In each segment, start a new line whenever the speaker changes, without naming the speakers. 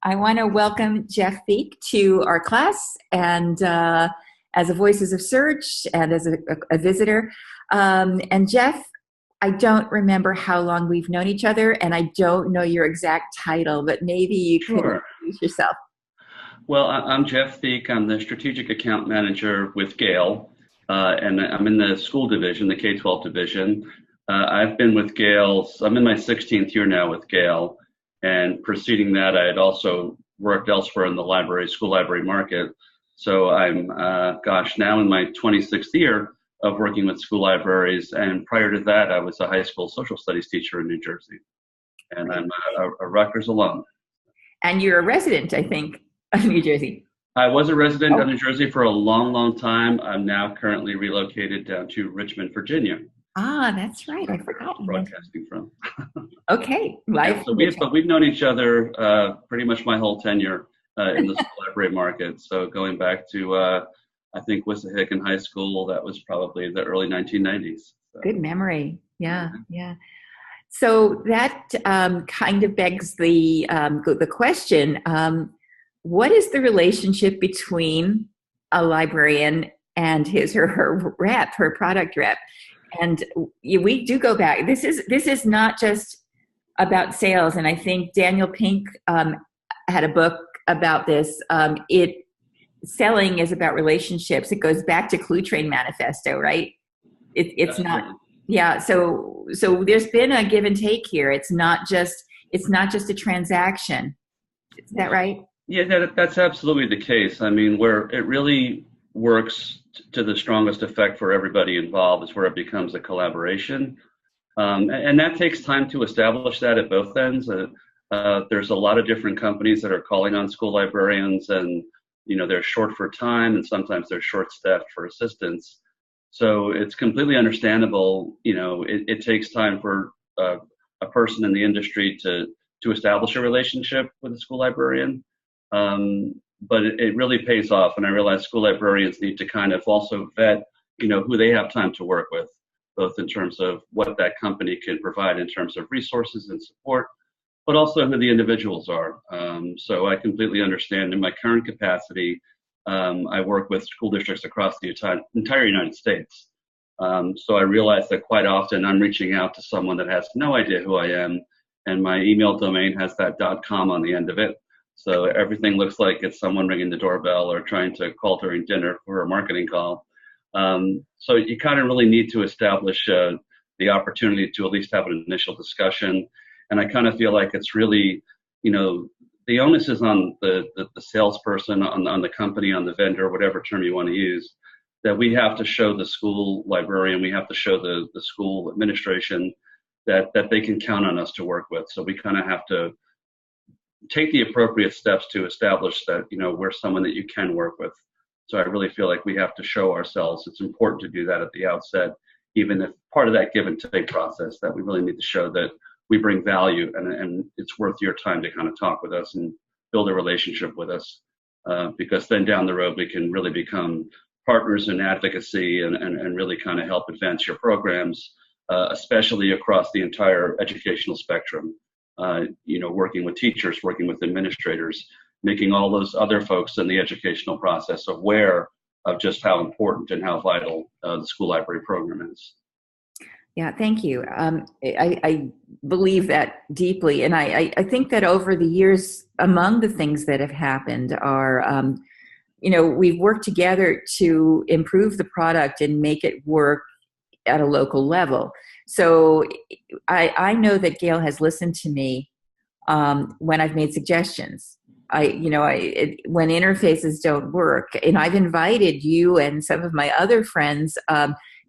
I want to welcome Geoff Thieke to our class and as a Voices of Search and as a visitor. And Geoff, I don't remember how long we've known each other, and I don't know your exact title, but maybe you could
Sure.
introduce yourself.
Well, I'm Geoff Thieke. I'm the strategic account manager with Gale, and I'm in the school division, the K-12 division. I've been with Gale, I'm in my 16th year now with Gale, and preceding that, I had also worked elsewhere in the school library market. So I'm, now in my 26th year of working with school libraries, and prior to that, I was a high school social studies teacher in New Jersey, and I'm a Rutgers alum.
And you're a resident, I think, of New Jersey.
I was a resident of
Oh,
New Jersey for a long, long time. I'm now currently relocated down to Richmond, Virginia.
that's right. I forgot you mentioned.
Broadcasting from.
Okay,
Yeah,
live.
but we've known each other pretty much my whole tenure in the school library market. So going back to I think Wissahickon High School, that was probably the early 1990s. So,
Good memory. Yeah, yeah. So that kind of begs the question: what is the relationship between a librarian and his or her rep, her product rep? And we do go back. This is not just about sales, and I think Daniel Pink had a book about this. It selling is about relationships. It goes back to Clue Train Manifesto, right? It's not.
absolutely.
Yeah, so there's been a give and take here. It's not just a transaction. Is that right?
Yeah, that's absolutely the case. I mean, where it really works to the strongest effect for everybody involved is where it becomes a collaboration. And that takes time to establish that at both ends. There's a lot of different companies that are calling on school librarians, and they're short for time, and sometimes they're short-staffed for assistance. So it's completely understandable. It takes time for a person in the industry to establish a relationship with a school librarian. But it really pays off, and I realize school librarians need to kind of also vet, who they have time to work with, both in terms of what that company can provide in terms of resources and support, but also who the individuals are. So I completely understand. In my current capacity, I work with school districts across the entire United States. So I realize that quite often I'm reaching out to someone that has no idea who I am, and my email domain has that .com on the end of it. So everything looks like it's someone ringing the doorbell or trying to call during dinner for a marketing call. So you kind of really need to establish the opportunity to at least have an initial discussion. And I kind of feel like it's really, the onus is on the salesperson, on the company, on the vendor, whatever term you want to use, that we have to show the school librarian, we have to show the school administration that they can count on us to work with. So we kind of have to take the appropriate steps to establish that, we're someone that you can work with. So I really feel like we have to show ourselves. It's important to do that at the outset, even if part of that give and take process, that we really need to show that we bring value and it's worth your time to kind of talk with us and build a relationship with us. Because then down the road, we can really become partners in advocacy and really kind of help advance your programs, especially across the entire educational spectrum. Working with teachers, working with administrators, making all those other folks in the educational process aware of just how important and how vital the school library program is.
Yeah, thank you. I believe that deeply. And I think that over the years, among the things that have happened are, we've worked together to improve the product and make it work at a local level. So I know that Gale has listened to me when I've made suggestions. When interfaces don't work, and I've invited you and some of my other friends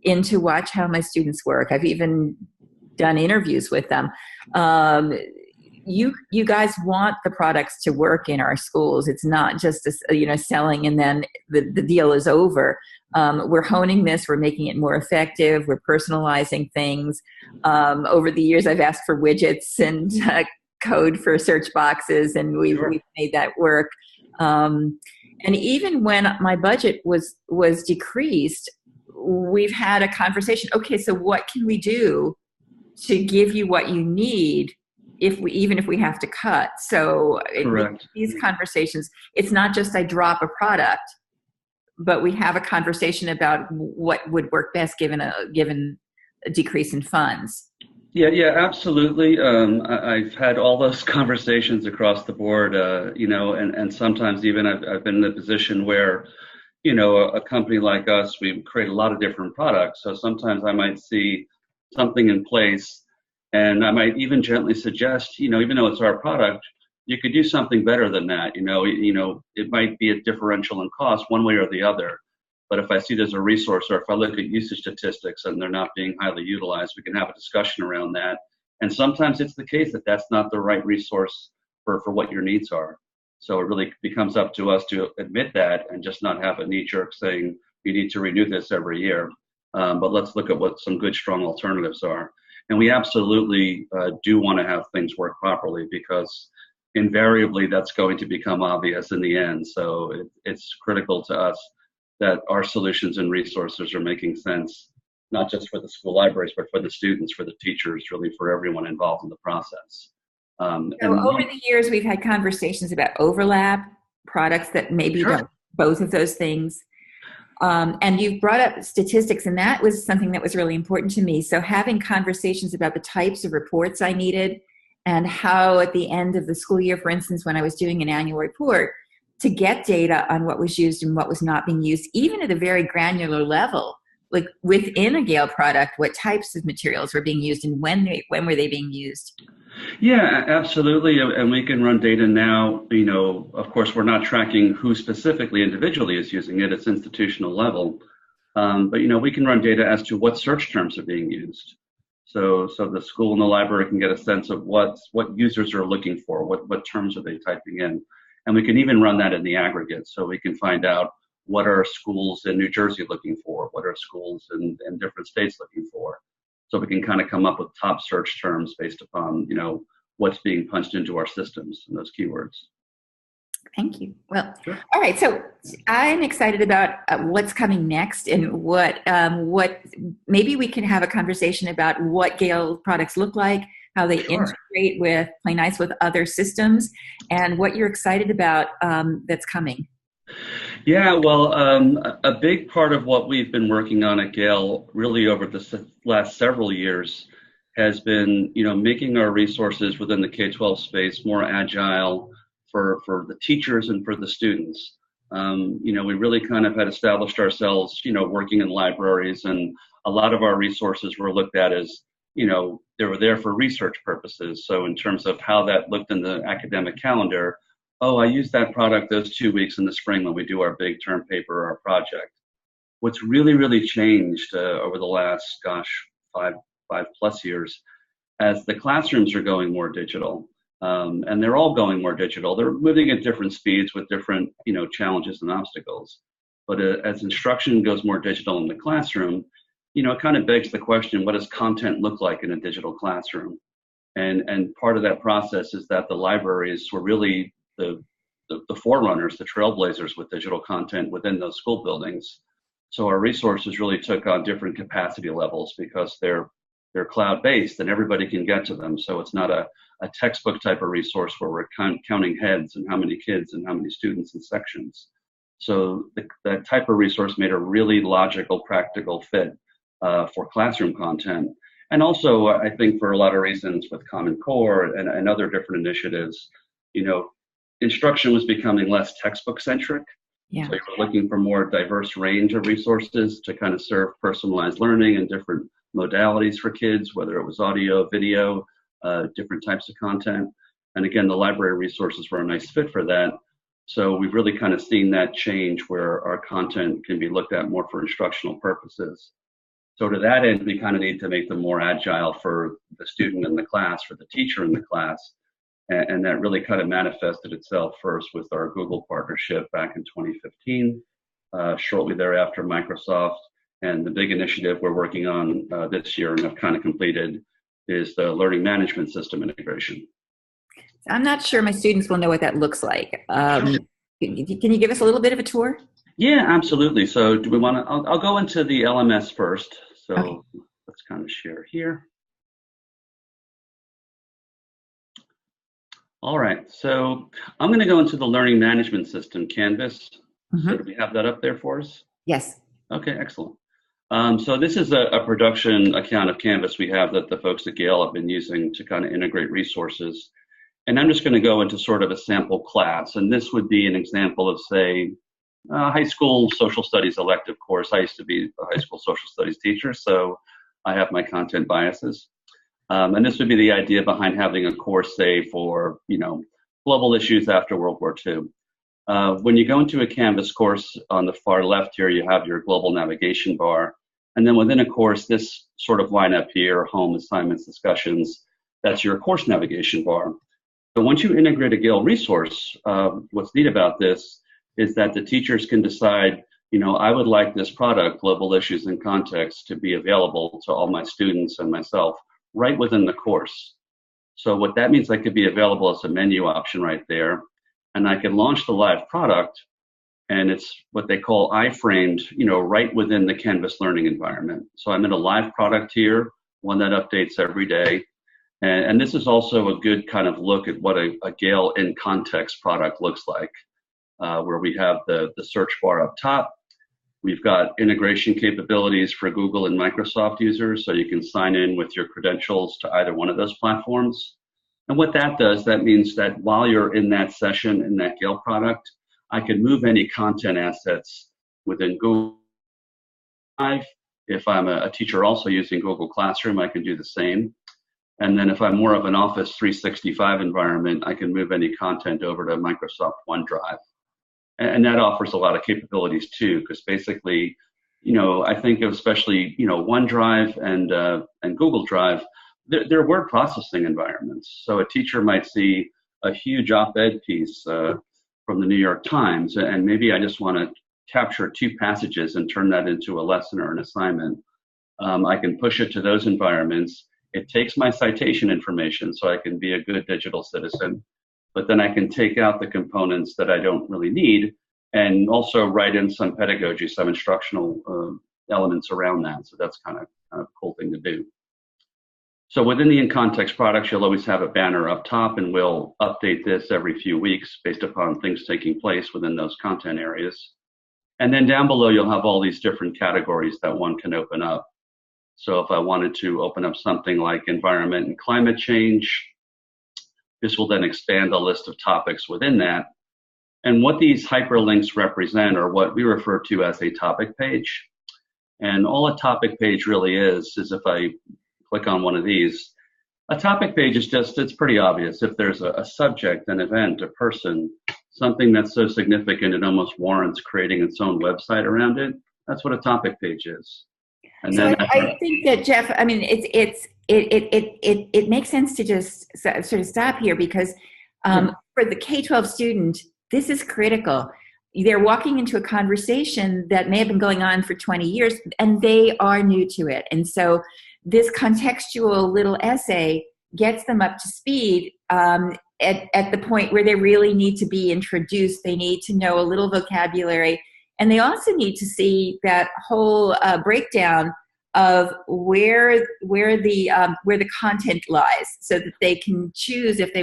in to watch how my students work. I've even done interviews with them. You guys want the products to work in our schools. It's not just selling and then the deal is over. We're honing this. We're making it more effective. We're personalizing things. Over the years, I've asked for widgets and code for search boxes, and we've made that work. And even when my budget was decreased, we've had a conversation. Okay, so what can we do to give you what you need even if we have to cut. So
Correct.
these conversations, it's not just I drop a product, but we have a conversation about what would work best given a decrease in funds.
Yeah, absolutely. I've had all those conversations across the board, and sometimes even I've been in a position where, a company like us, we create a lot of different products. So sometimes I might see something in place and I might even gently suggest, even though it's our product, you could do something better than that. It might be a differential in cost one way or the other. But if I see there's a resource, or if I look at usage statistics and they're not being highly utilized, we can have a discussion around that. And sometimes it's the case that that's not the right resource for what your needs are. So it really becomes up to us to admit that and just not have a knee-jerk saying you need to renew this every year. But let's look at what some good, strong alternatives are. And we absolutely do want to have things work properly, because invariably that's going to become obvious in the end. So it's critical to us that our solutions and resources are making sense, not just for the school libraries, but for the students, for the teachers, really for everyone involved in the process.
So over the years, we've had conversations about overlap, products that maybe
Sure.
don't both of those things. And you brought up statistics, and that was something that was really important to me. So having conversations about the types of reports I needed, and how at the end of the school year, for instance, when I was doing an annual report, to get data on what was used and what was not being used, even at a very granular level, like within a Gale product, what types of materials were being used and when were they being used?
Yeah, absolutely. And we can run data now. Of course, we're not tracking who specifically individually is using it. It's institutional level. But we can run data as to what search terms are being used. So the school and the library can get a sense of what users are looking for, what terms are they typing in. And we can even run that in the aggregate. So we can find out what are schools in New Jersey looking for, what are schools in different states looking for. So we can kind of come up with top search terms based upon, what's being punched into our systems and those keywords.
Thank you. Well,
Sure.
all right. So I'm excited about what's coming next, and what maybe we can have a conversation about what Gale products look like, how they
Sure.
integrate with Play Nice with other systems, and what you're excited about that's coming.
Yeah, well, a big part of what we've been working on at Gale really over the last several years has been, making our resources within the K-12 space more agile for the teachers and for the students. We really kind of had established ourselves, working in libraries, and a lot of our resources were looked at as, they were there for research purposes. So in terms of how that looked in the academic calendar, oh, I use that product those 2 weeks in the spring when we do our big term paper or our project. What's really, really changed over the last, five plus years, as the classrooms are going more digital, and they're all going more digital. They're moving at different speeds with different, challenges and obstacles. But as instruction goes more digital in the classroom, it kind of begs the question, what does content look like in a digital classroom? And part of that process is that the libraries were really the forerunners, the trailblazers with digital content within those school buildings. So our resources really took on different capacity levels, because they're cloud-based and everybody can get to them. So it's not a textbook type of resource where we're counting heads and how many kids and how many students in sections. So that type of resource made a really logical, practical fit for classroom content. And also, I think for a lot of reasons with Common Core and other different initiatives, instruction was becoming less textbook centric.
Yeah.
So you're looking for more diverse range of resources to kind of serve personalized learning and different modalities for kids, whether it was audio, video, different types of content. And again, the library resources were a nice fit for that. So we've really kind of seen that change where our content can be looked at more for instructional purposes. So to that end, we kind of need to make them more agile for the student in the class, for the teacher in the class. And that really kind of manifested itself first with our Google partnership back in 2015, shortly thereafter Microsoft. And the big initiative we're working on this year and have kind of completed is the learning management system integration.
I'm not sure my students will know what that looks like. Can you give us a little bit of a tour?
Yeah, absolutely. So do we want to, I'll go into the LMS first. So okay. Let's kind of share here. All right. So I'm going to go into the learning management system, Canvas. So do
Hmm.
we have that up there for us?
Yes.
Okay, excellent. So this is a production account of Canvas we have that the folks at Gale have been using to kind of integrate resources. And I'm just going to go into sort of a sample class. And this would be an example of, say, high school social studies elective course. I used to be a high school social studies teacher, so I have my content biases. And this would be the idea behind having a course, say, for, global issues after World War II. When you go into a Canvas course, on the far left here, you have your global navigation bar. And then within a course, this sort of line up here, home, assignments, discussions, that's your course navigation bar. So once you integrate a Gale resource, what's neat about this is that the teachers can decide, I would like this product, Global Issues and Context, to be available to all my students and myself right within the course. So what that means, I could be available as a menu option right there, and I can launch the live product, and it's what they call iframed, right within the Canvas learning environment. So I'm in a live product here, one that updates every day. And this is also a good kind of look at what a Gale in context product looks like, where we have the search bar up top. We've got integration capabilities for Google and Microsoft users, so you can sign in with your credentials to either one of those platforms. And what that does, that means that while you're in that session, in that Gale product, I can move any content assets within Google Drive. If I'm a teacher also using Google Classroom, I can do the same. And then if I'm more of an Office 365 environment, I can move any content over to Microsoft OneDrive. And that offers a lot of capabilities too, because basically, I think especially, OneDrive and Google Drive, they're word processing environments. So a teacher might see a huge op-ed piece from the New York Times, and maybe I just want to capture 2 passages and turn that into a lesson or an assignment. I can push it to those environments. It takes my citation information so I can be a good digital citizen, but then I can take out the components that I don't really need and also write in some pedagogy, some instructional elements around that. So that's kind of a cool thing to do. So within the in-context products, you'll always have a banner up top, and we'll update this every few weeks based upon things taking place within those content areas. And then down below, you'll have all these different categories that one can open up. So if I wanted to open up something like environment and climate change, this will then expand the list of topics within that. And what these hyperlinks represent are what we refer to as a topic page. And all a topic page really is if I click on one of these, a topic page is it's pretty obvious. If there's a subject, an event, a person, something that's so significant it almost warrants creating its own website around it, that's what a topic page is. And
So
then
I think that, Geoff, I mean, it makes sense to just sort of stop here because for the K-12 student, this is critical. They're walking into a conversation that may have been going on for 20 years, and they are new to it. And so this contextual little essay gets them up to speed at the point where they really need to be introduced. They need to know a little vocabulary. And they also need to see that whole breakdown of where the content lies, so that they can choose if they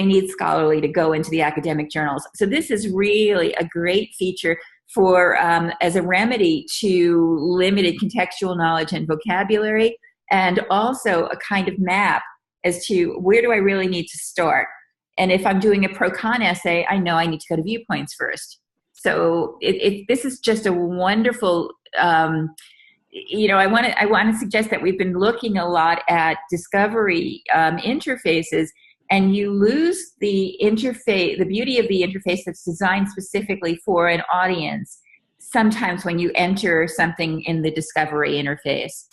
need scholarly to go into the academic journals. So this is really a great feature for as a remedy to limited contextual knowledge and vocabulary, and also a kind of map as to where do I really need to start. And if I'm doing a pro-con essay, I know I need to go to viewpoints first. So this is just a wonderful, I want to suggest that we've been looking a lot at discovery interfaces, and you lose the interface, the beauty of the interface that's designed specifically for an audience sometimes when you enter something in the discovery interface.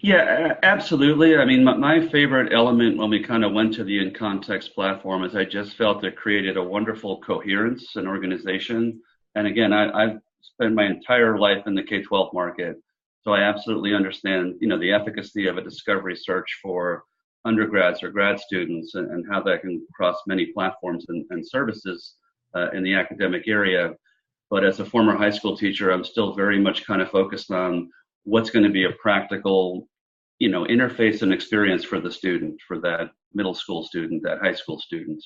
Yeah, absolutely. I mean, my favorite element when we kind of went to the in-context platform is I just felt it created a wonderful coherence and organization. And again, I've spent my entire life in the K-12 market, so I absolutely understand, the efficacy of a discovery search for undergrads or grad students and how that can cross many platforms and services in the academic area. But as a former high school teacher, I'm still very much kind of focused on what's going to be a practical, interface and experience for the student for that middle school student, that high school student.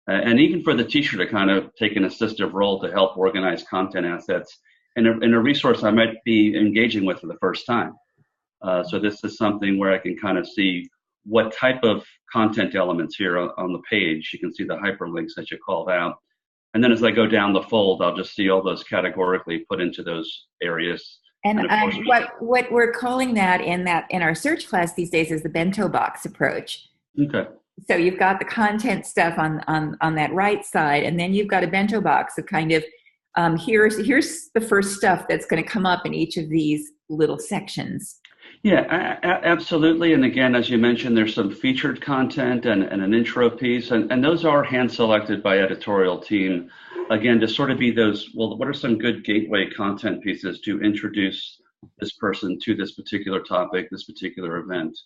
And even for the teacher to kind of take an assistive role to help organize content assets in a resource I might be engaging with for the first time. So this is something where I can kind of see what type of content elements here on the page. You can see the hyperlinks that you called out. And then as I go down the fold, I'll just see all those categorically put into those areas.
And what we're calling that in our search class these days is the bento box approach.
Okay.
So you've got the content stuff on that right side, and then you've got a bento box of kind of here's the first stuff that's going to come up in each of these little sections.
Yeah, absolutely. And again, as you mentioned, there's some featured content and an intro piece, and those are hand selected by editorial team. Again, to sort of be those, well, what are some good gateway content pieces to introduce this person to this particular topic, this particular event?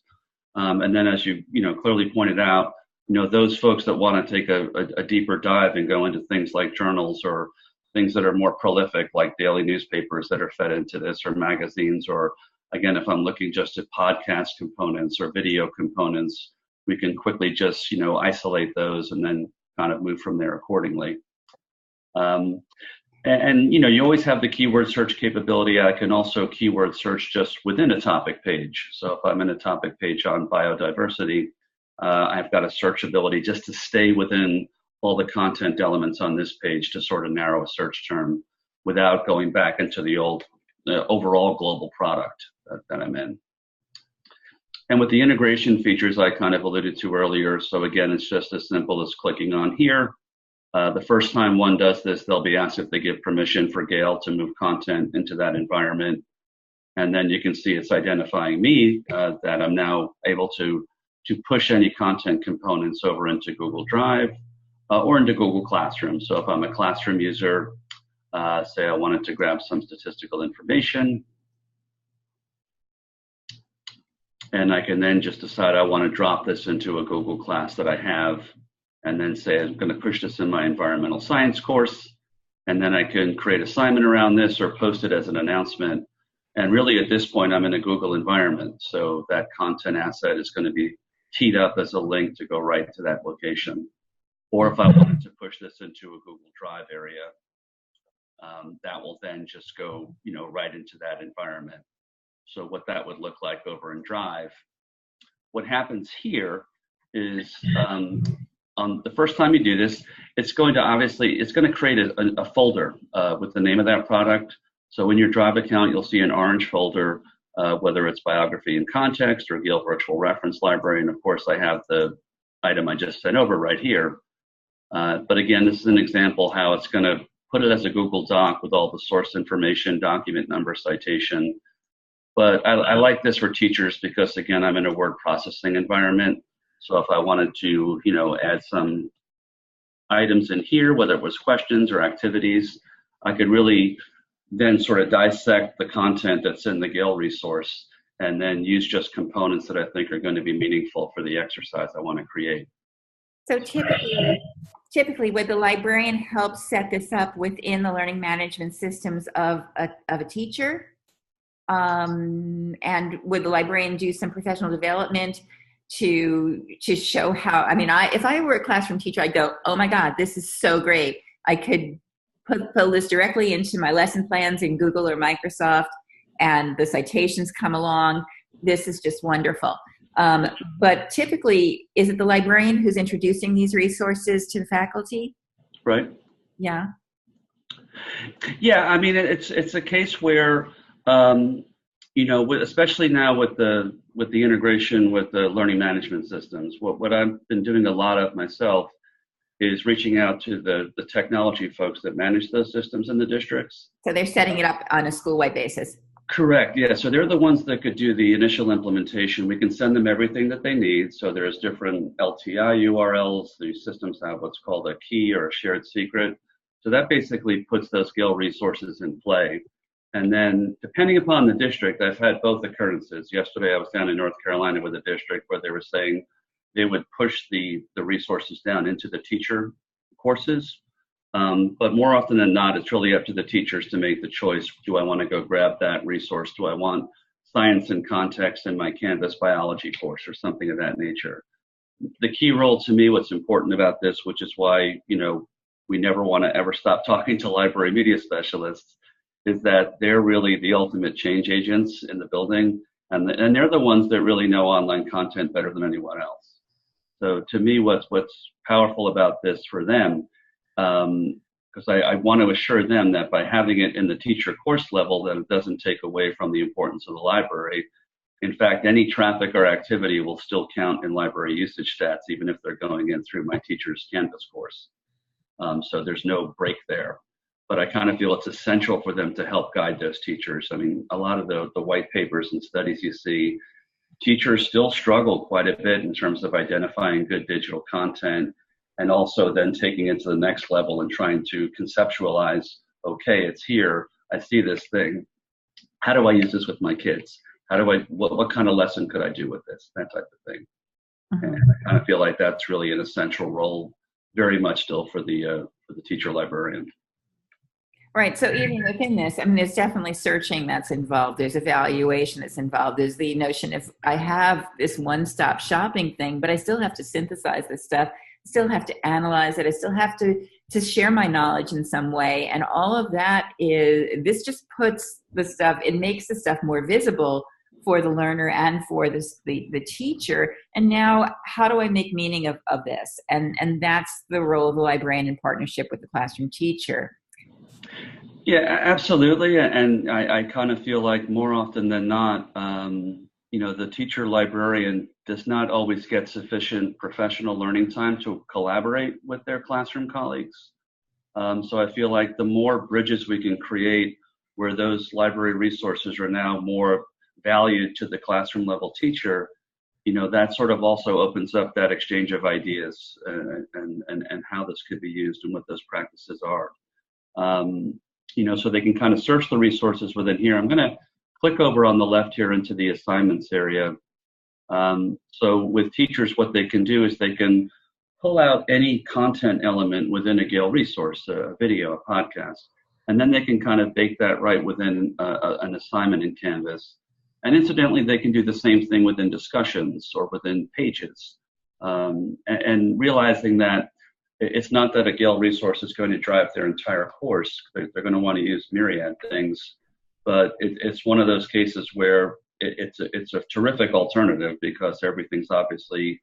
And then as you clearly pointed out, those folks that want to take a deeper dive and go into things like journals or things that are more prolific, like daily newspapers that are fed into this, or magazines, or again, if I'm looking just at podcast components or video components, we can quickly just, isolate those and then kind of move from there accordingly. And you always have the keyword search capability. I can also keyword search just within a topic page. So if I'm in a topic page on biodiversity, I've got a search ability just to stay within all the content elements on this page to sort of narrow a search term without going back into the overall global product that I'm in. And with the integration features I kind of alluded to earlier, so again, it's just as simple as clicking on here. The first time one does this, they'll be asked if they give permission for Gale to move content into that environment. And then you can see it's identifying me, that I'm now able to push any content components over into Google Drive or into Google Classroom. So if I'm a classroom user, say I wanted to grab some statistical information, and I can then just decide I want to drop this into a Google class that I have, and then say I'm going to push this in my environmental science course, and then I can create assignment around this or post it as an announcement. And really at this point, I'm in a Google environment, so that content asset is going to be teed up as a link to go right to that location. Or if I wanted to push this into a Google Drive area, that will then just go, right into that environment. So what that would look like over in Drive. What happens here is on the first time you do this, it's going to create a folder with the name of that product. So in your Drive account, you'll see an orange folder, whether it's biography and context or Gale Virtual Reference Library. And of course, I have the item I just sent over right here. But again, this is an example how it's going to put it as a Google Doc with all the source information, document number, citation. But I like this for teachers because, again, I'm in a word processing environment. So if I wanted to, add some items in here, whether it was questions or activities, I could really then sort of dissect the content that's in the Gale resource and then use just components that I think are going to be meaningful for the exercise I want to create.
So typically, would the librarian help set this up within the learning management systems of a teacher? And would the librarian do some professional development to show how? If I were a classroom teacher, I'd go, oh my God, this is so great. I could put this directly into my lesson plans in Google or Microsoft, and the citations come along. This is just wonderful. But typically, is it the librarian who's introducing these resources to the faculty?
Right.
Yeah.
Yeah, it's a case where, especially now with the integration with the learning management systems, what I've been doing a lot of myself is reaching out to the technology folks that manage those systems in the districts.
So they're setting it up on a school-wide basis.
Correct, yeah. So they're the ones that could do the initial implementation. We can send them everything that they need. So there's different LTI URLs. These systems have what's called a key or a shared secret. So that basically puts those Gale resources in play. And then depending upon the district, I've had both occurrences. Yesterday I was down in North Carolina with a district where they were saying they would push the resources down into the teacher courses. But more often than not, it's really up to the teachers to make the choice. Do I want to go grab that resource? Do I want science and context in my Canvas biology course or something of that nature? the key role to me, what's important about this, which is why, we never want to ever stop talking to library media specialists, is that they're really the ultimate change agents in the building. And they're the ones that really know online content better than anyone else. So to me, what's powerful about this for them, because I want to assure them that by having it in the teacher course level, that it doesn't take away from the importance of the library. In fact, any traffic or activity will still count in library usage stats, even if they're going in through my teacher's Canvas course. So there's no break there. But I kind of feel it's essential for them to help guide those teachers. I mean, a lot of the white papers and studies you see, teachers still struggle quite a bit in terms of identifying good digital content, and also then taking it to the next level and trying to conceptualize, okay, it's here, I see this thing. How do I use this with my kids? What kind of lesson could I do with this? That type of thing. Mm-hmm. And I kind of feel like that's really an essential role, very much still for the teacher librarian.
Right. So even within this, I mean, there's definitely searching that's involved. There's evaluation that's involved. There's the notion of I have this one-stop shopping thing, but I still have to synthesize this stuff. I still have to analyze it. I still have to share my knowledge in some way. And all of that this just puts the stuff, it makes the stuff more visible for the learner and for the teacher. And now, how do I make meaning of this? And that's the role of the librarian in partnership with the classroom teacher.
Yeah, absolutely. And I kind of feel like more often than not, the teacher librarian does not always get sufficient professional learning time to collaborate with their classroom colleagues. So I feel like the more bridges we can create where those library resources are now more valued to the classroom level teacher, that sort of also opens up that exchange of ideas and how this could be used and what those practices are. So they can kind of search the resources within here. I'm going to click over on the left here into the assignments area. So with teachers, what they can do is they can pull out any content element within a Gale resource, a video, a podcast, and then they can kind of bake that right within an assignment in Canvas. And incidentally, they can do the same thing within discussions or within pages, and realizing that it's not that a Gale resource is going to drive their entire course. They're going to want to use myriad things, but it's one of those cases where it's a terrific alternative because everything's obviously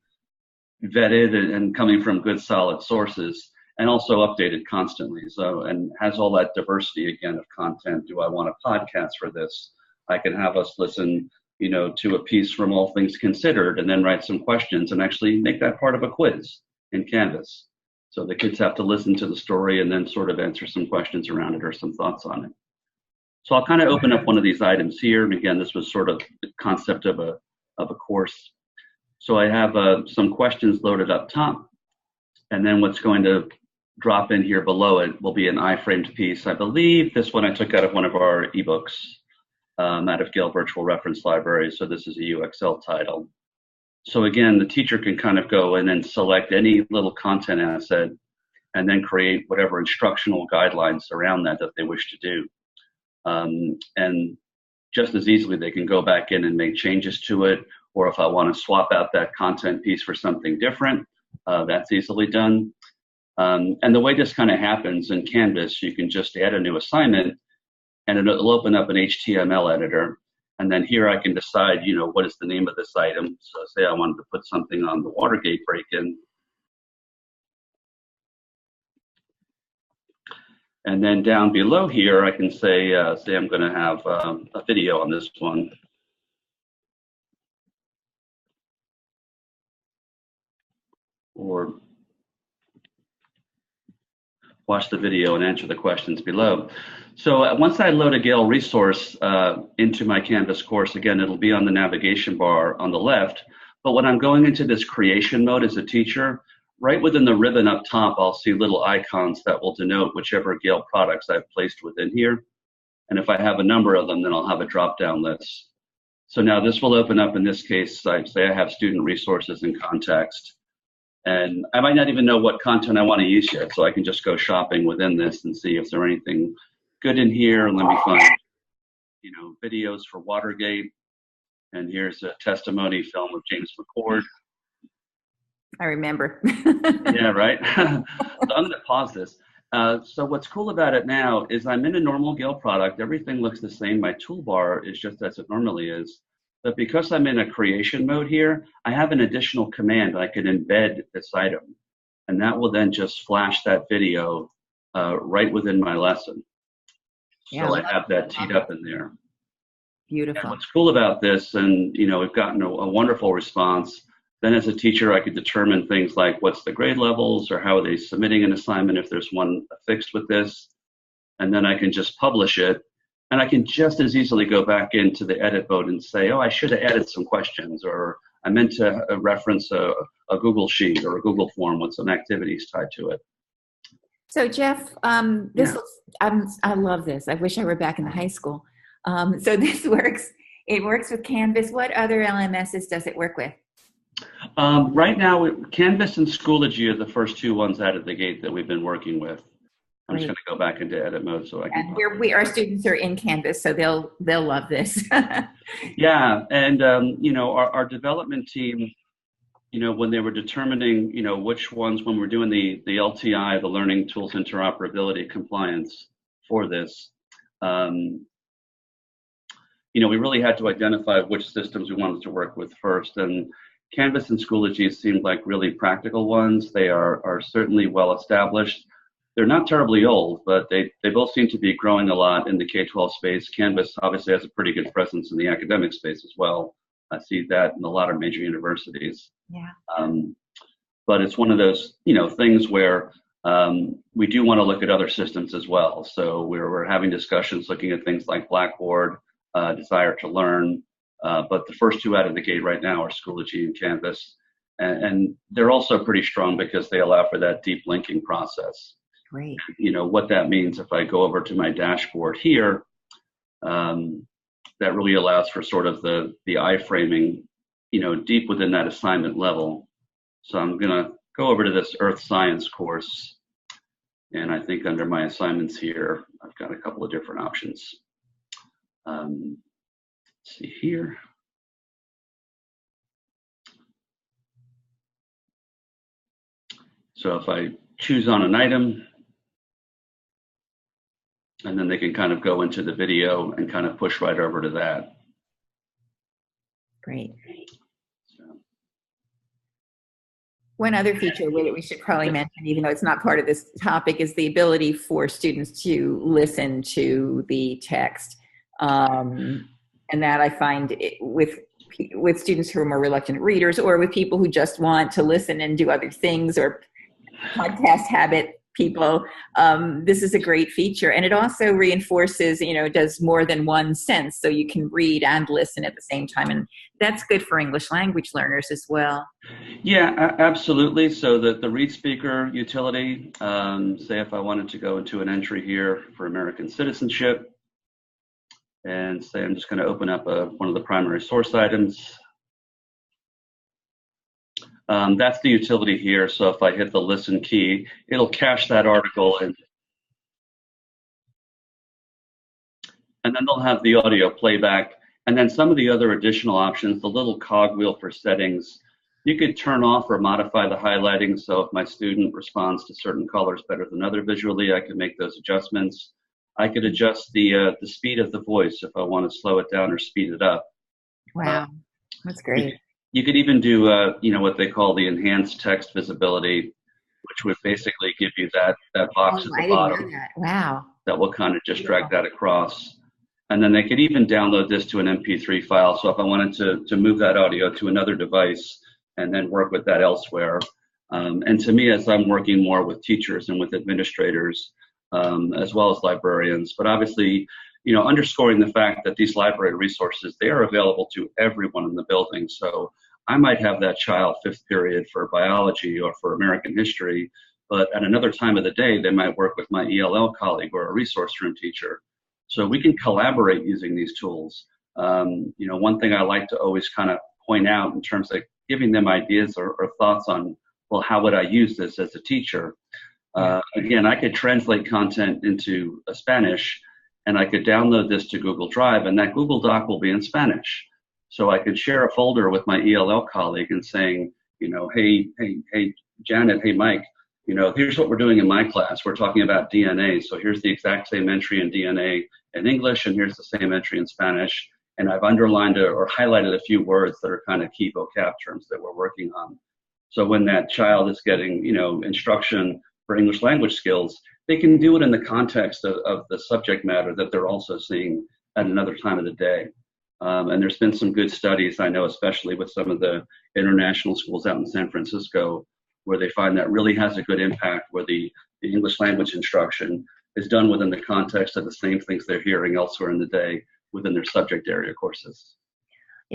vetted and coming from good solid sources and also updated constantly. So, and has all that diversity again of content. Do I want a podcast for this? I can have us listen, to a piece from All Things Considered and then write some questions and actually make that part of a quiz in Canvas. So the kids have to listen to the story and then sort of answer some questions around it or some thoughts on it. So I'll kind of open up one of these items here. And again, this was sort of the concept of a course. So I have some questions loaded up top. And then what's going to drop in here below it will be an iframed piece. I believe this one I took out of one of our ebooks out of Gale Virtual Reference Library. So this is a UXL title. So again, the teacher can kind of go in and select any little content asset and then create whatever instructional guidelines around that they wish to do. And just as easily, they can go back in and make changes to it. Or if I want to swap out that content piece for something different, that's easily done. And the way this kind of happens in Canvas, you can just add a new assignment and it'll open up an HTML editor. And then here I can decide, what is the name of this item. So say I wanted to put something on the Watergate break-in. And then down below here, I can say I'm going to have a video on this one. Or watch the video and answer the questions below. So once I load a Gale resource into my Canvas course, again, it'll be on the navigation bar on the left. But when I'm going into this creation mode as a teacher, right within the ribbon up top, I'll see little icons that will denote whichever Gale products I've placed within here. And if I have a number of them, then I'll have a drop-down list. So now this will open up, in this case, I say I have student resources and context. And I might not even know what content I want to use yet, so I can just go shopping within this and see if there's anything good in here. And let me find, videos for Watergate. And here's a testimony film of James McCord.
I remember.
Yeah, right. So I'm going to pause this. So what's cool about it now is I'm in a normal Gale product. Everything looks the same. My toolbar is just as it normally is. But because I'm in a creation mode here, I have an additional command I can embed this item. And that will then just flash that video right within my lesson.
Yeah,
So I have that teed up in there. And
beautiful.
what's cool about this, and we've gotten a wonderful response. Then as a teacher, I could determine things like what's the grade levels or how are they submitting an assignment if there's one fixed with this. And then I can just publish it. And I can just as easily go back into the edit mode and say, oh, I should have added some questions, or I meant to reference a Google Sheet or a Google form with some activities tied to it.
So Geoff,
Yeah.
I love this. I wish I were back in the high school. So this works. It works with Canvas. What other LMSs does it work with?
Right now, Canvas and Schoology are the first two ones out of the gate that we've been working with. I'm just
Great.
going to go back into edit mode so I can.
And our students are in Canvas, so they'll love this.
Yeah, and our development team, when they were determining, which ones, when we're doing the LTI, the Learning Tools Interoperability Compliance for this, we really had to identify which systems we wanted to work with first. And Canvas and Schoology seemed like really practical ones. They are certainly well established. They're not terribly old, but they both seem to be growing a lot in the K-12 space. Canvas obviously has a pretty good presence in the academic space as well. I see that in a lot of major universities.
Yeah.
But it's one of those, things where we do want to look at other systems as well. So we're having discussions looking at things like Blackboard, Desire to Learn. But the first two out of the gate right now are Schoology and Canvas. And they're also pretty strong because they allow for that deep linking process.
Great.
What that means if I go over to my dashboard here, that really allows for sort of the iframing, deep within that assignment level. So I'm going to go over to this Earth Science course. And I think under my assignments here, I've got a couple of different options. Let's see here. So if I choose on an item, and then they can kind of go into the video and kind of push right over to that.
Great.
So.
One other feature we should probably mention, even though it's not part of this topic, is the ability for students to listen to the text. And that I find with students who are more reluctant readers, or with people who just want to listen and do other things, or podcast habit people, this is a great feature. And it also reinforces, does more than one sense, so you can read and listen at the same time. And that's good for English language learners as well.
Yeah, absolutely. So the read speaker utility, say if I wanted to go into an entry here for American citizenship, and say I'm just going to open up one of the primary source items. That's the utility here. So if I hit the listen key, it'll cache that article and then they'll have the audio playback. And then some of the other additional options, the little cogwheel for settings, you could turn off or modify the highlighting. So if my student responds to certain colors better than other visually, I can make those adjustments. I could adjust the speed of the voice if I want to slow it down or speed it up.
Wow, that's great.
You could even do, what they call the enhanced text visibility, which would basically give you that box at the bottom.
Didn't know that. Wow.
That will kind of just drag that across. And then they could even download this to an MP3 file. So if I wanted to move that audio to another device and then work with that elsewhere. And to me, as I'm working more with teachers and with administrators, as well as librarians, but obviously, underscoring the fact that these library resources, they are available to everyone in the building. So I might have that child fifth period for biology or for American history, but at another time of the day, they might work with my ELL colleague or a resource room teacher. So we can collaborate using these tools. One thing I like to always kind of point out in terms of giving them ideas or thoughts on, well, how would I use this as a teacher? Again, I could translate content into Spanish, and I could download this to Google Drive, and that Google Doc will be in Spanish. So I could share a folder with my ELL colleague and saying, hey, Janet, hey, Mike, here's what we're doing in my class. We're talking about DNA. So here's the exact same entry in DNA in English, and here's the same entry in Spanish. And I've underlined or highlighted a few words that are kind of key vocab terms that we're working on. So when that child is getting, instruction for English language skills, they can do it in the context of the subject matter that they're also seeing at another time of the day. And there's been some good studies, I know, especially with some of the international schools out in San Francisco, where they find that really has a good impact, where the English language instruction is done within the context of the same things they're hearing elsewhere in the day within their subject area courses.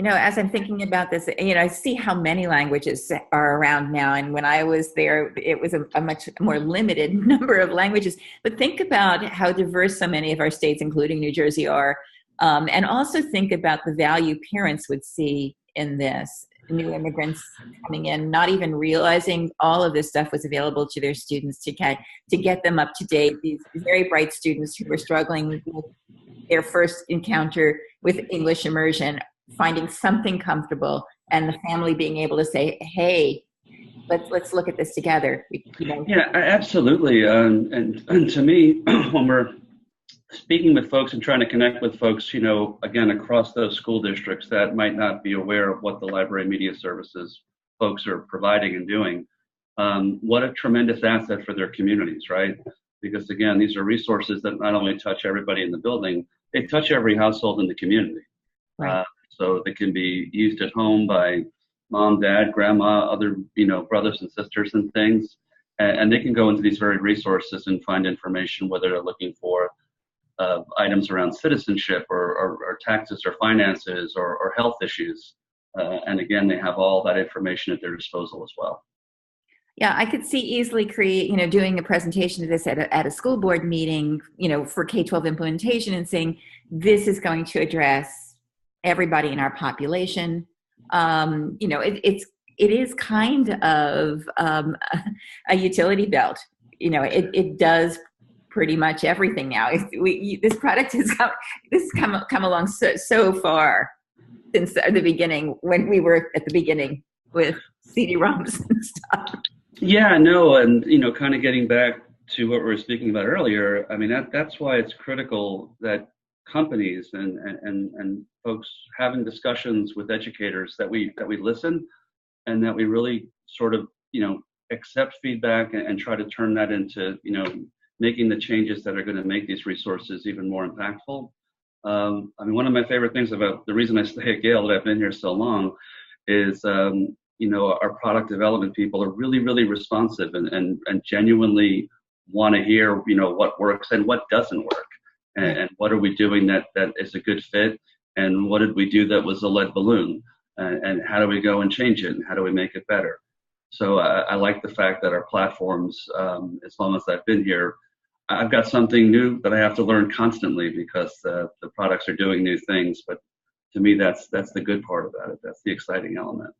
As I'm thinking about this, I see how many languages are around now. And when I was there, it was a much more limited number of languages. But think about how diverse so many of our states, including New Jersey, are. And also think about the value parents would see in this. New immigrants coming in, not even realizing all of this stuff was available to their students to get them up to date. These very bright students who were struggling with their first encounter with English immersion, finding something comfortable, and the family being able to say, hey, let's look at this together.
Yeah, absolutely. And to me, when we're speaking with folks and trying to connect with folks, again, across those school districts that might not be aware of what the library media services folks are providing and doing, what a tremendous asset for their communities, right? Because again, these are resources that not only touch everybody in the building, they touch every household in the community.
Right.
So they can be used at home by mom, dad, grandma, other, brothers and sisters and things. And they can go into these very resources and find information, whether they're looking for items around citizenship or taxes or finances or health issues. And again, they have all that information at their disposal as well.
Yeah, I could see easily doing a presentation of this at a school board meeting, for K-12 implementation, and saying this is going to address everybody in our population. It is kind of a utility belt. It does pretty much everything now. This product has come along so far since the beginning, when we were at the beginning with CD-ROMs and stuff.
Yeah, no, and kind of getting back to what we were speaking about earlier. I mean, that's why it's critical that companies and folks having discussions with educators that we listen, and that we really sort of accept feedback and try to turn that into making the changes that are going to make these resources even more impactful. I mean, one of my favorite things about the reason I stay at Gale, that I've been here so long, is our product development people are really, really responsive and genuinely want to hear what works and what doesn't work, and what are we doing that is a good fit, and what did we do that was a lead balloon, and how do we go and change it, and how do we make it better. So I like the fact that our platforms, as long as I've been here, I've got something new that I have to learn constantly, because the products are doing new things. But to me, that's the good part about it. That's the exciting element.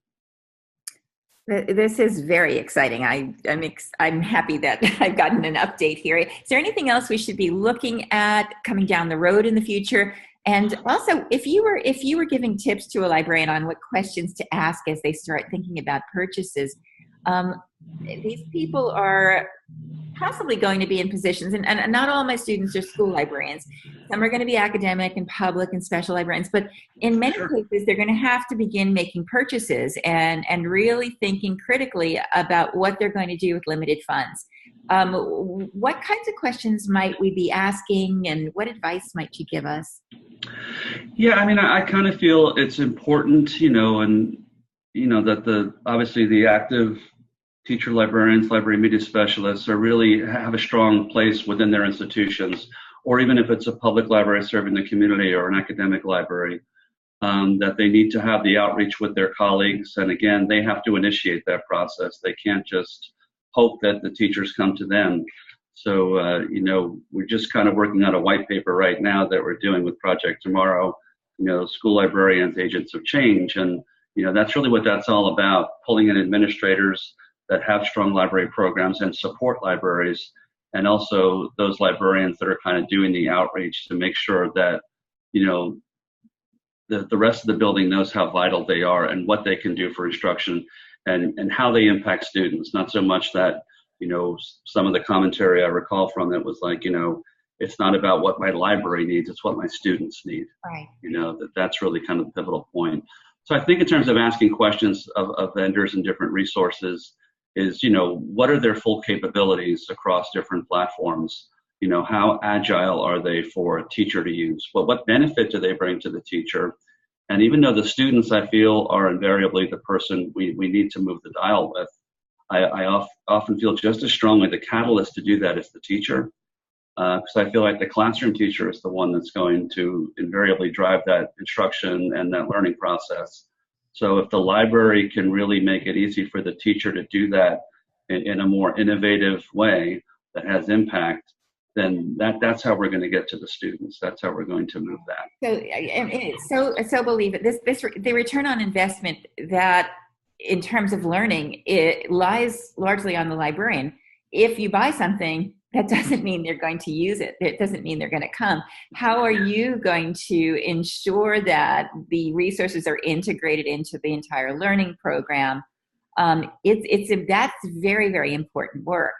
This is very exciting. I'm happy that I've gotten an update here. Is there anything else we should be looking at coming down the road in the future? And also, if you were giving tips to a librarian on what questions to ask as they start thinking about purchases, these people are possibly going to be in positions, and not all my students are school librarians. Some are going to be academic and public and special librarians, but in many cases, they're going to have to begin making purchases and really thinking critically about what they're going to do with limited funds. What kinds of questions might we be asking, and what advice might you give us?
Yeah, I mean, I kind of feel it's important, that obviously the active teacher librarians, library media specialists really have a strong place within their institutions, or even if it's a public library serving the community or an academic library, that they need to have the outreach with their colleagues. And again, they have to initiate that process. They can't just hope that the teachers come to them. So, we're just kind of working on a white paper right now that we're doing with Project Tomorrow, school librarians, agents of change. And, that's really what that's all about, pulling in administrators that have strong library programs and support libraries, and also those librarians that are kind of doing the outreach to make sure that, the rest of the building knows how vital they are and what they can do for instruction. and how they impact students. Not so much that, some of the commentary I recall from it was like, it's not about what my library needs, it's what my students need.
Right.
That's really kind of the pivotal point. So I think in terms of asking questions of vendors and different resources is, what are their full capabilities across different platforms? How agile are they for a teacher to use? What benefit do they bring to the teacher? And even though the students, I feel, are invariably the person we need to move the dial with, I often feel just as strongly the catalyst to do that is the teacher. Because I feel like the classroom teacher is the one that's going to invariably drive that instruction and that learning process. So if the library can really make it easy for the teacher to do that in a more innovative way that has impact, then that's how we're going to get to the students. That's how we're going to move that.
So believe it. The return on investment that, in terms of learning, it lies largely on the librarian. If you buy something, that doesn't mean they're going to use it. It doesn't mean they're going to come. How are you going to ensure that the resources are integrated into the entire learning program? That's very, very important work.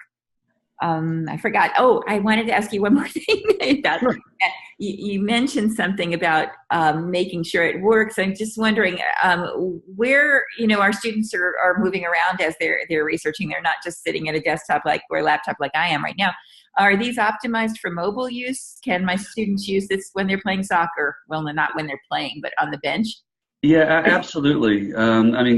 I forgot. Oh, I wanted to ask you one more thing about
Sure.
You mentioned something about making sure it works. I'm just wondering where our students are moving around as they're researching. They're not just sitting at a desktop or a laptop like I am right now. Are these optimized for mobile use? Can my students use this when they're playing soccer? Well, not when they're playing, but on the bench.
Yeah, absolutely.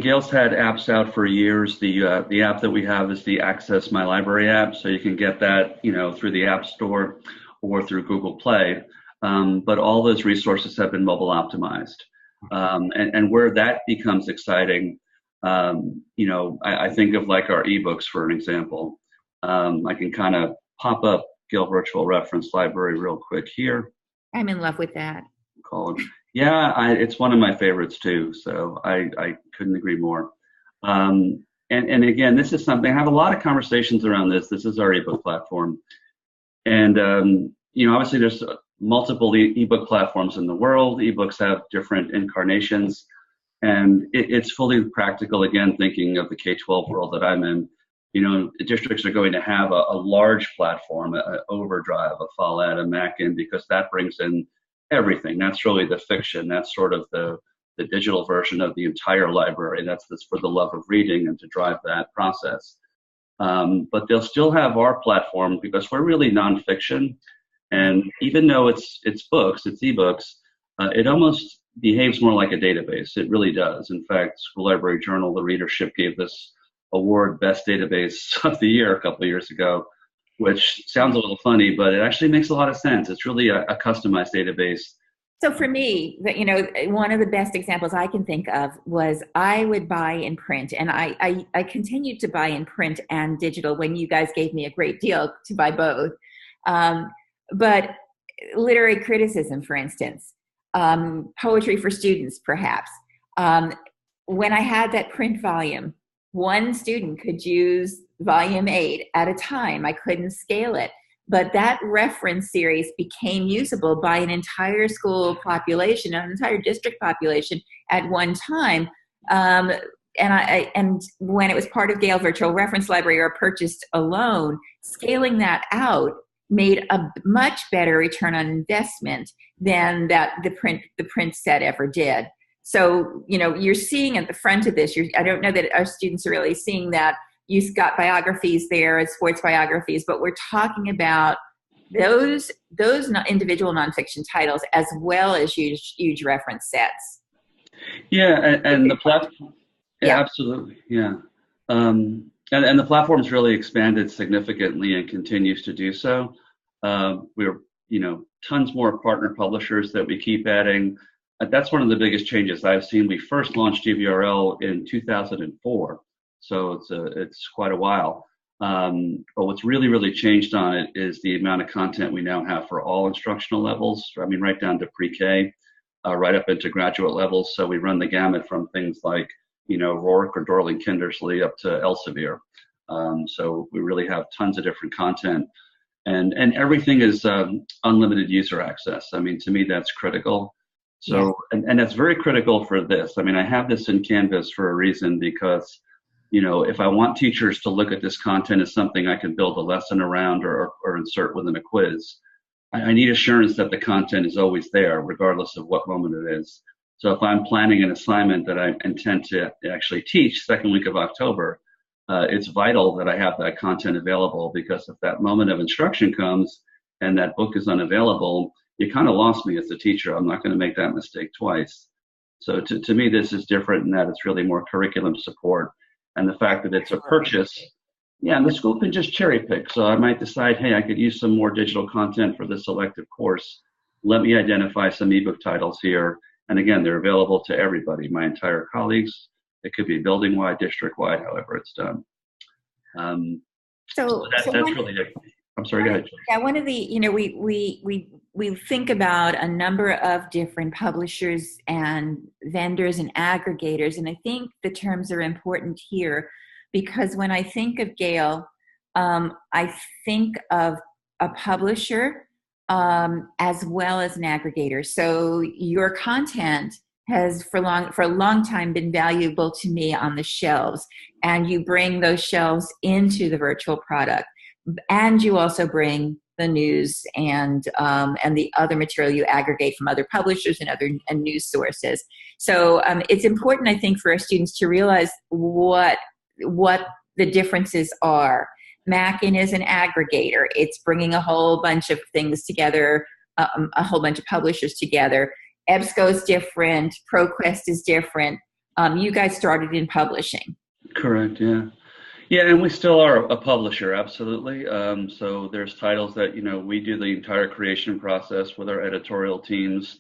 Gale's had apps out for years. The app that we have is the Access My Library app, so you can get that, through the App Store or through Google Play. But all those resources have been mobile optimized. And where that becomes exciting, I think of like our ebooks, for an example. I can kind of pop up Gale Virtual Reference Library real quick here.
I'm in love with that.
Yeah, it's one of my favorites too, so I couldn't agree more. And again, this is something, I have a lot of conversations around this. This is our ebook platform. And, obviously there's multiple ebook platforms in the world. Ebooks have different incarnations, and it's fully practical, again, thinking of the K-12 world that I'm in. The districts are going to have a large platform, an Overdrive, a Follett, a Mackin, because that brings in everything. That's really the fiction. That's sort of the digital version of the entire library. That's for the love of reading and to drive that process. But they'll still have our platform because we're really nonfiction. And even though it's books, it's ebooks, it almost behaves more like a database. It really does. In fact, School Library Journal, the readership gave this award Best Database of the Year a couple of years ago, which sounds a little funny, but it actually makes a lot of sense. It's really a customized database.
So for me, one of the best examples I can think of was I would buy in print, and I continued to buy in print and digital when you guys gave me a great deal to buy both. But literary criticism, for instance, poetry for students, perhaps. When I had that print volume, one student could use volume 8 at a time. I couldn't scale it. But that reference series became usable by an entire school population, an entire district population at one time. And when it was part of Gale Virtual Reference Library or purchased alone, scaling that out made a much better return on investment than the print set ever did. So, you're seeing at the front of this, I don't know that our students are really seeing that. You've got biographies there, sports biographies, but we're talking about those individual nonfiction titles as well as huge reference sets.
Yeah, and the platform, yeah, absolutely, yeah. And the platform's really expanded significantly and continues to do so. We're, tons more partner publishers that we keep adding. That's one of the biggest changes I've seen. We first launched GVRL in 2004. So it's quite a while. But what's really, really changed on it is the amount of content we now have for all instructional levels. Right down to pre-K, right up into graduate levels. So we run the gamut from things like, Rourke or Dorling Kindersley up to Elsevier. So we really have tons of different content. And everything is unlimited user access. To me, that's critical. So, and that's very critical for this. I have this in Canvas for a reason, because if I want teachers to look at this content as something I can build a lesson around or insert within a quiz, I need assurance that the content is always there, regardless of what moment it is. So if I'm planning an assignment that I intend to actually teach second week of October, it's vital that I have that content available, because if that moment of instruction comes and that book is unavailable, you kind of lost me as a teacher. I'm not going to make that mistake twice. So to me, this is different in that it's really more curriculum support. And the fact that it's a purchase, and the school can just cherry pick. So I might decide, hey, I could use some more digital content for this elective course. Let me identify some ebook titles here. And again, they're available to everybody, my entire colleagues. It could be building-wide, district-wide, however it's done. That's really it. I'm sorry, go ahead.
Yeah, one of the, we think about a number of different publishers and vendors and aggregators, and I think the terms are important here, because when I think of Gale, I think of a publisher as well as an aggregator. So your content has for a long time been valuable to me on the shelves, and you bring those shelves into the virtual product, and you also bring the news and the other material you aggregate from other publishers and news sources. So it's important, I think, for our students to realize what the differences are. Mackin is an aggregator. It's bringing a whole bunch of things together, a whole bunch of publishers together. EBSCO is different. ProQuest is different. You guys started in publishing.
Correct, yeah. Yeah, and we still are a publisher, absolutely. So there's titles that, we do the entire creation process with our editorial teams.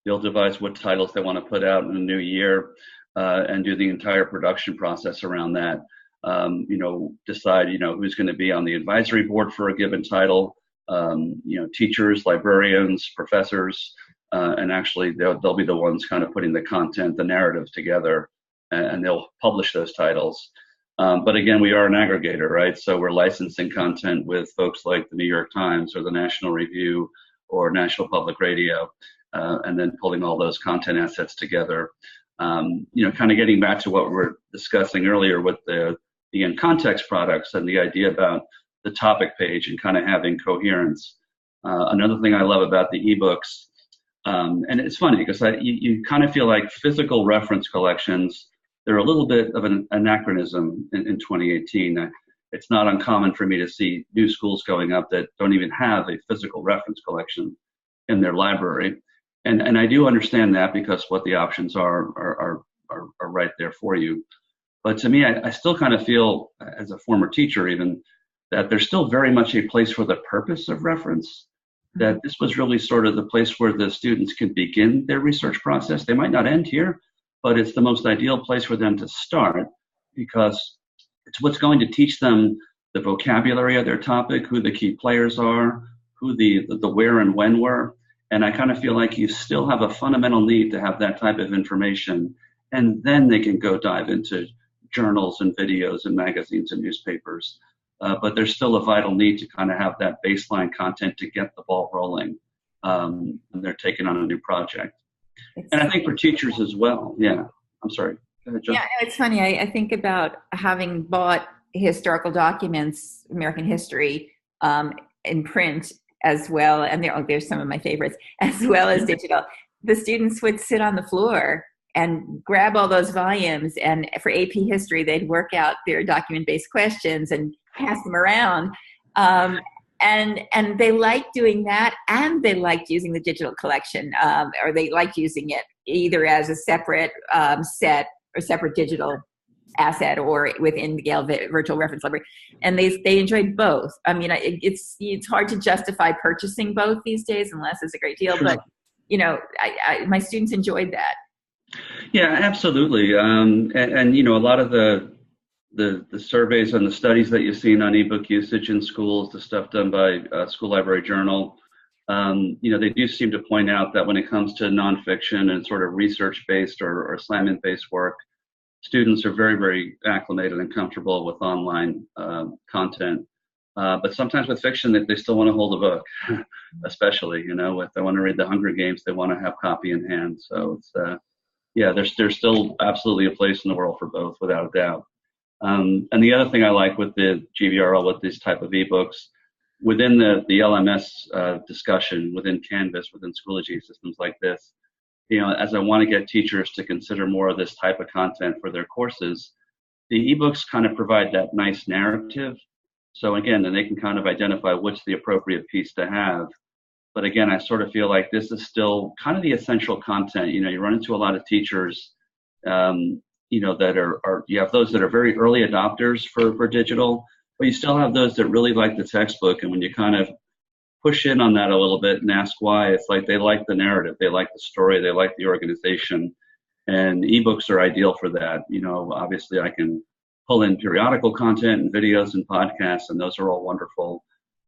They'll devise what titles they want to put out in the new year and do the entire production process around that. Decide, who's going to be on the advisory board for a given title, teachers, librarians, professors, and actually they'll be the ones kind of putting the content, the narrative together, and they'll publish those titles. But again, we are an aggregator, right? So we're licensing content with folks like the New York Times or the National Review or National Public Radio, and then pulling all those content assets together. Kind of getting back to what we were discussing earlier with the in context products and the idea about the topic page and kind of having coherence. Another thing I love about the ebooks, and it's funny because you kind of feel like physical reference collections, they're a little bit of an anachronism in 2018. It's not uncommon for me to see new schools going up that don't even have a physical reference collection in their library. And I do understand that, because what the options are right there for you. But to me, I still kind of feel, as a former teacher even, that there's still very much a place for the purpose of reference, that this was really sort of the place where the students can begin their research process. They might not end here, but it's the most ideal place for them to start, because it's what's going to teach them the vocabulary of their topic, who the key players are, who the where and when were. And I kind of feel like you still have a fundamental need to have that type of information, and then they can go dive into journals and videos and magazines and newspapers. But there's still a vital need to kind of have that baseline content to get the ball rolling when they're taking on a new project. And I think for teachers as well. Yeah, I'm sorry. Go ahead, Geoff.
Yeah, it's funny. I think about having bought historical documents, American history, in print as well, and there's some of my favorites, as well as digital. The students would sit on the floor and grab all those volumes, and for AP history, they'd work out their document-based questions and pass them around. And they liked doing that, and they liked using the digital collection, or they liked using it either as a separate set or separate digital asset or within the Gale virtual reference library. And they enjoyed both. I mean, it's hard to justify purchasing both these days unless it's a great deal,
Sure.
But my students enjoyed that.
Yeah, absolutely. And a lot of the surveys and the studies that you've seen on ebook usage in schools, the stuff done by School Library Journal, they do seem to point out that when it comes to nonfiction and sort of research-based or assignment-based work, students are very, very acclimated and comfortable with online content. But sometimes with fiction, they still want to hold a book, especially, if they want to read The Hunger Games, they want to have copy in hand. So it's, there's still absolutely a place in the world for both, without a doubt. And the other thing I like with the GVRL, with these type of ebooks, within the LMS discussion, within Canvas, within Schoology systems like this, as I want to get teachers to consider more of this type of content for their courses, the ebooks kind of provide that nice narrative. So again, then they can kind of identify what's the appropriate piece to have. But again, I sort of feel like this is still kind of the essential content. You run into a lot of teachers, that are you have those that are very early adopters for digital, but you still have those that really like the textbook. And when you kind of push in on that a little bit and ask why, it's like they like the narrative, they like the story, they like the organization. And ebooks are ideal for that. Obviously I can pull in periodical content and videos and podcasts, and those are all wonderful.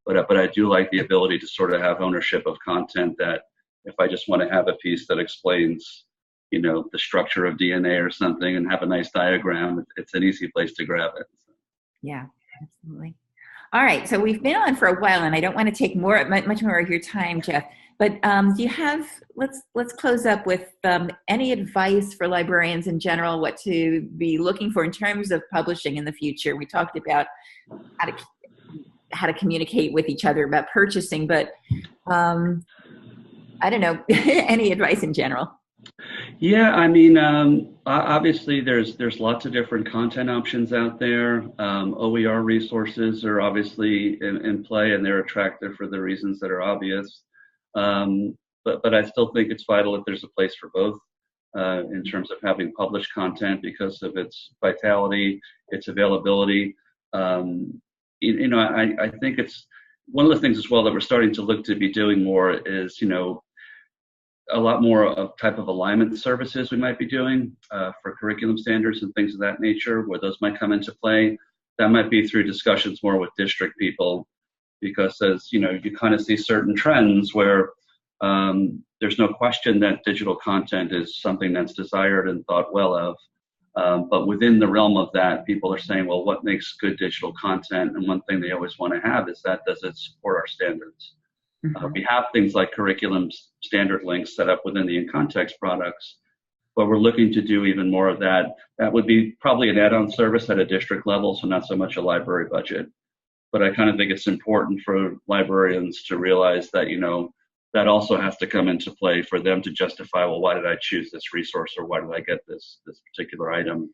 But I do like the ability to sort of have ownership of content, that if I just want to have a piece that explains, the structure of DNA or something and have a nice diagram, it's an easy place to grab it.
Yeah, absolutely. All right, so we've been on for a while, and I don't want to take much more of your time, Geoff. But do you have? Let's close up with any advice for librarians in general, what to be looking for in terms of publishing in the future. We talked about how to communicate with each other about purchasing, but I don't know, any advice in general.
Yeah, obviously there's lots of different content options out there. OER resources are obviously in play, and they're attractive for the reasons that are obvious. But I still think it's vital that there's a place for both in terms of having published content because of its vitality, its availability. I think it's one of the things as well that we're starting to look to be doing more is, a lot more of type of alignment services we might be doing for curriculum standards and things of that nature, where those might come into play. That might be through discussions more with district people, because as you kind of see certain trends where there's no question that digital content is something that's desired and thought well of. But within the realm of that, people are saying, well, what makes good digital content? And one thing they always want to have is that, does it support our standards? Mm-hmm. We have things like curriculum standard links set up within the in-context products, but we're looking to do even more of that. That would be probably an add-on service at a district level, so not so much a library budget. But I kind of think it's important for librarians to realize that, that also has to come into play for them to justify, well, why did I choose this resource, or why did I get this particular item,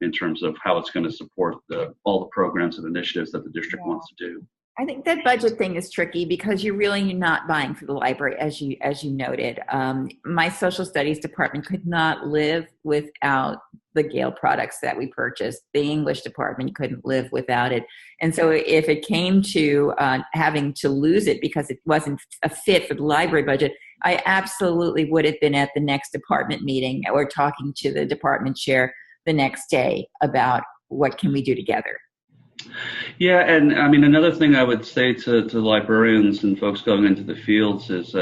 in terms of how it's going to support all the programs and initiatives that the district wants to do.
I think that budget thing is tricky because you're really not buying for the library, as you noted. My social studies department could not live without the Gale products that we purchased. The English department couldn't live without it. And so if it came to having to lose it because it wasn't a fit for the library budget, I absolutely would have been at the next department meeting or talking to the department chair the next day about what can we do together.
Yeah, and another thing I would say to librarians and folks going into the fields is,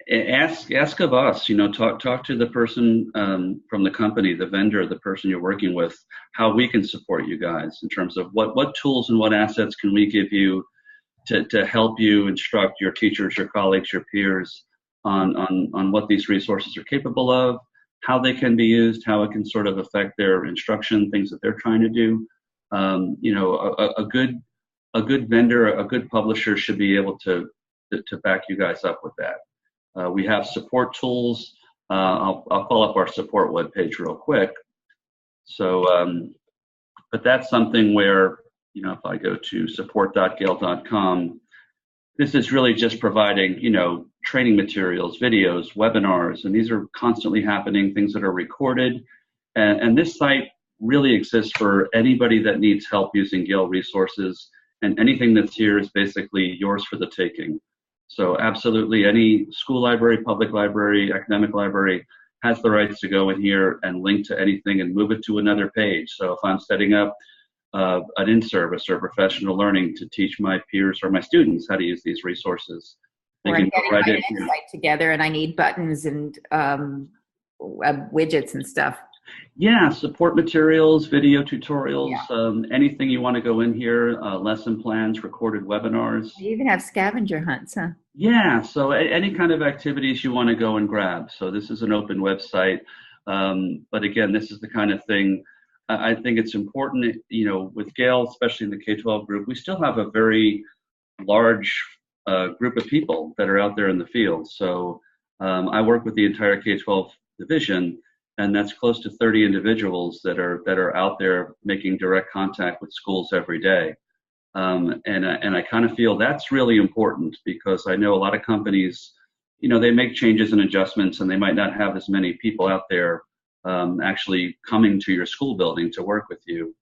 ask of us, talk to the person from the company, the vendor, the person you're working with, how we can support you guys in terms of what tools and what assets can we give you to help you instruct your teachers, your colleagues, your peers on what these resources are capable of, how they can be used, how it can sort of affect their instruction, things that they're trying to do. A good vendor, a good publisher should be able to back you guys up with that. We have support tools. I'll call up our support webpage real quick. So, but that's something where, if I go to support.gale.com, this is really just providing, training materials, videos, webinars, and these are constantly happening, things that are recorded. And this site really exists for anybody that needs help using Gale resources, and anything that's here is basically yours for the taking. So absolutely any school library, public library, academic library has the rights to go in here and link to anything and move it to another page. So if I'm setting up an in-service or professional learning to teach my peers or my students how to use these resources, they can go right in here.
Site together and I need buttons and widgets and stuff.
Yeah, support materials, video tutorials, anything you want to go in here, lesson plans, recorded webinars.
You even have scavenger hunts, huh?
Yeah, so any kind of activities you want to go and grab. So this is an open website. But again, this is the kind of thing, I think it's important, with Gale, especially in the K-12 group, we still have a very large group of people that are out there in the field. So I work with the entire K-12 division, and that's close to 30 individuals that are out there making direct contact with schools every day. And I kind of feel that's really important, because I know a lot of companies, they make changes and adjustments, and they might not have as many people out there actually coming to your school building to work with you.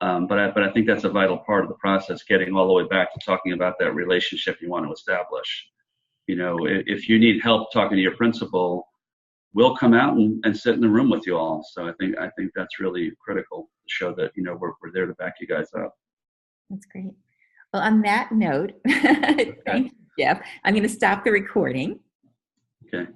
But I think that's a vital part of the process, getting all the way back to talking about that relationship you want to establish. If you need help talking to your principal, we'll come out and sit in the room with you all. So I think that's really critical to show that, we're there to back you guys up.
That's great. Well, on that note,
Okay.
thank you, Geoff. I'm going to stop the recording.
Okay.